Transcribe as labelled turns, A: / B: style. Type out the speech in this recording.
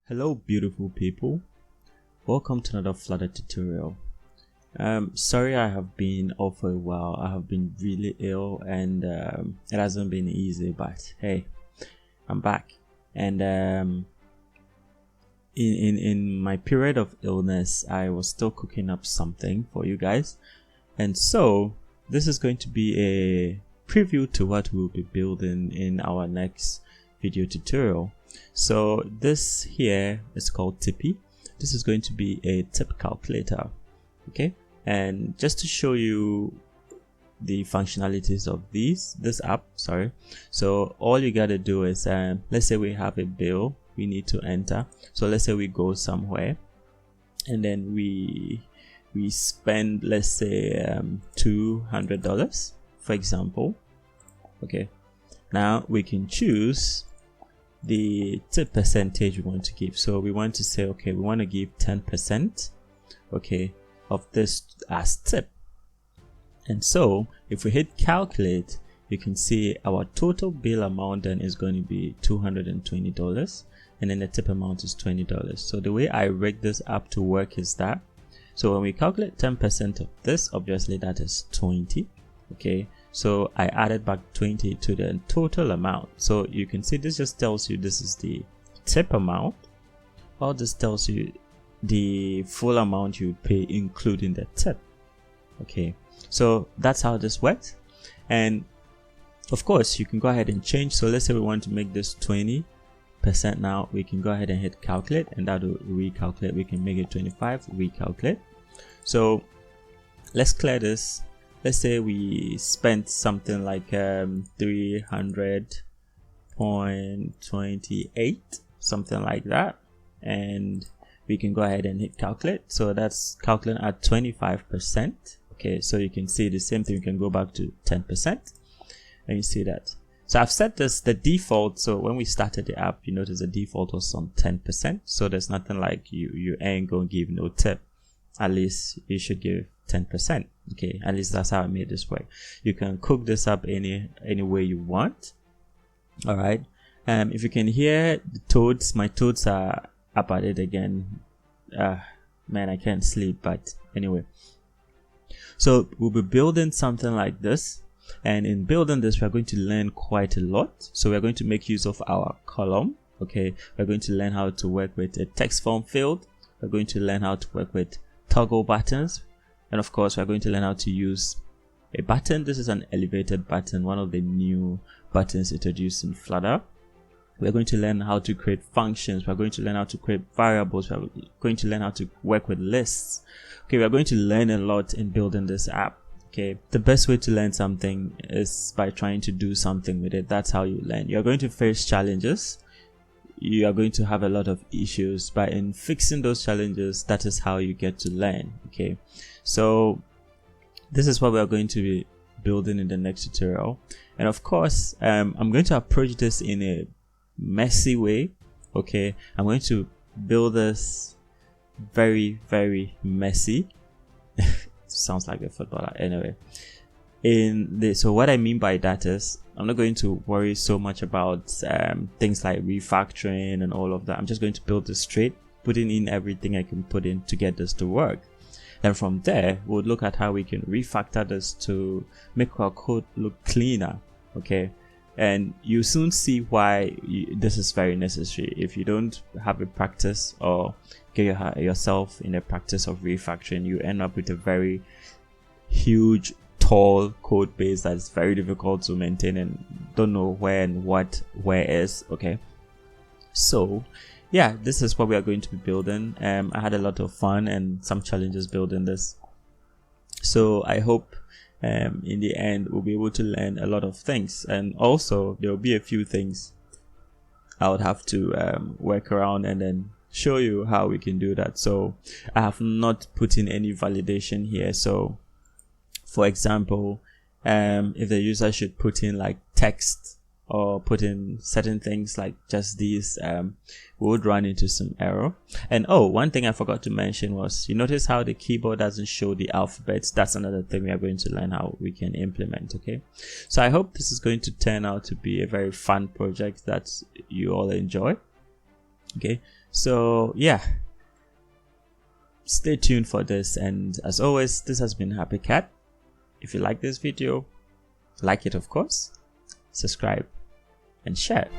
A: Hello beautiful people, welcome to another Flutter tutorial. Sorry I have been off for a while. I have been really ill and it hasn't been easy, but hey, I'm back. And in my period of illness, I was still cooking up something for you guys, and so this is going to be a preview to what we'll be building in our next video tutorial. So this here is called Tippy. This is going to be a tip calculator, okay? And just to show you the functionalities of this app, sorry. So all you gotta do is, let's say we have a bill we need to enter. So let's say we go somewhere and then we spend, let's say $200 for example. Okay, now we can choose the tip percentage we want to give. So we want to say, okay, we want to give 10%, okay, of this as tip. And so if we hit calculate, you can see our total bill amount then is going to be $220, and then the tip amount is $20. So the way I rig this app to work is that, so when we calculate 10% of this, obviously that is 20, okay, so I added back 20 to the total amount. So you can see this just tells you this is the tip amount, or this tells you the full amount you pay including the tip. Okay, so that's how this works. And of course you can go ahead and change. So let's say we want to make this 20% now, we can go ahead and hit calculate and that will recalculate. We can make it 25, recalculate. So let's clear this. Let's say we spent something like 300.28, something like that, and we can go ahead and hit calculate. So that's calculating at 25%. Okay, so you can see the same thing. You can go back to 10% and you see that. So I've set this the default. So when we started the app, you notice the default was on 10%. So there's nothing like you ain't gonna give no tip. At least you should give 10%. Okay, at least that's how I made this work. You can cook this up any way you want. All right. If you can hear the toads, my toads are up at it again. Man, I can't sleep, but anyway. So we'll be building something like this, and in building this we're going to learn quite a lot. So we're going to make use of our column. Okay, we're going to learn how to work with a text form field. We're going to learn how to work with toggle buttons, and of course we're going to learn how to use a button. This is an elevated button, one of the new buttons introduced in Flutter. We're going to learn how to create functions. We're going to learn how to create variables. We're going to learn how to work with lists. Okay, we're going to learn a lot in building this app. Okay, the best way to learn something is by trying to do something with it. That's how you learn. You're going to face challenges. You are going to have a lot of issues, but in fixing those challenges, that is how you get to learn. Okay, so this is what we are going to be building in the next tutorial. And of course, I'm going to approach this in a messy way. Okay, I'm going to build this very messy. Sounds like a footballer. Anyway, so what I mean by that is I'm not going to worry so much about things like refactoring and all of that. I'm just going to build this straight, putting in everything I can put in to get this to work. Then from there, we'll look at how we can refactor this to make our code look cleaner. Okay, and you soon see why this is very necessary. If you don't have a practice or get yourself in a practice of refactoring, you end up with a very huge tall code base that is very difficult to maintain and don't know where and where is. Okay, so yeah, this is what we are going to be building. I had a lot of fun and some challenges building this, so I hope in the end we'll be able to learn a lot of things, and also there will be a few things I would have to work around and then show you how we can do that. So I have not put in any validation here. So for example, if the user should put in like text or put in certain things like just these, we would run into some error. And oh, one thing I forgot to mention was, you notice how the keyboard doesn't show the alphabets. That's another thing we are going to learn how we can implement. Okay, so I hope this is going to turn out to be a very fun project that you all enjoy. Okay, So yeah, stay tuned for this, and as always, this has been Happy Cat. If you like this video, like it of course, subscribe and share.